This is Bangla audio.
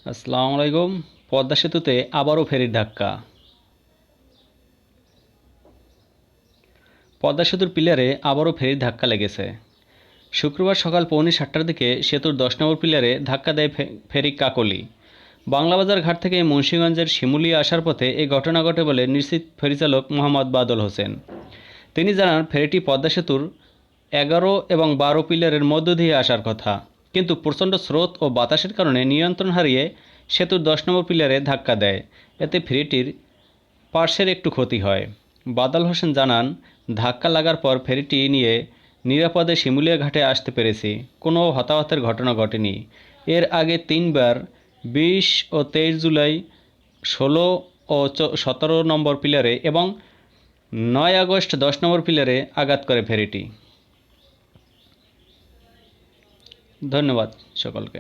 আসসালামু আলাইকুম। পদ্মা সেতুতে আবারও ফেরির ধাক্কা। পদ্মা সেতুর পিলারে আবারও ফেরির ধাক্কা লেগেছে। শুক্রবার সকাল 7:45টার দিকে সেতুর 10 নম্বর পিলারে ধাক্কা দেয় ফেরি কাকলি। বাংলাবাজার ঘাট থেকে মুন্সিগঞ্জের শিমুলিয়া আসার পথে এই ঘটনা ঘটে বলে নিশ্চিত ফেরিচালক মোহাম্মদ বাদল হোসেন। তিনি জানান, ফেরিটি পদ্মা সেতুর 11 এবং 12 পিলারের মধ্য দিয়ে আসার কথা, কিন্তু প্রচণ্ড স্রোত ও বাতাসের কারণে নিয়ন্ত্রণ হারিয়ে সেতুর 10 নম্বর পিলারে ধাক্কা দেয়। এতে ফেরিটির পার্শ্বের একটু ক্ষতি হয়। বাদল হোসেন জানান, ধাক্কা লাগার পর ফেরিটি নিয়ে নিরাপদে শিমুলিয়া ঘাটে আসতে পেরেছি। কোনো হতাহতের ঘটনা ঘটেনি। এর আগে 3বার 20 ও 23 জুলাই 16 ও 17 নম্বর পিলারে এবং 9 আগস্ট 10 নম্বর পিলারে আঘাত করে ফেরিটি। ধন্যবাদ সকলকে।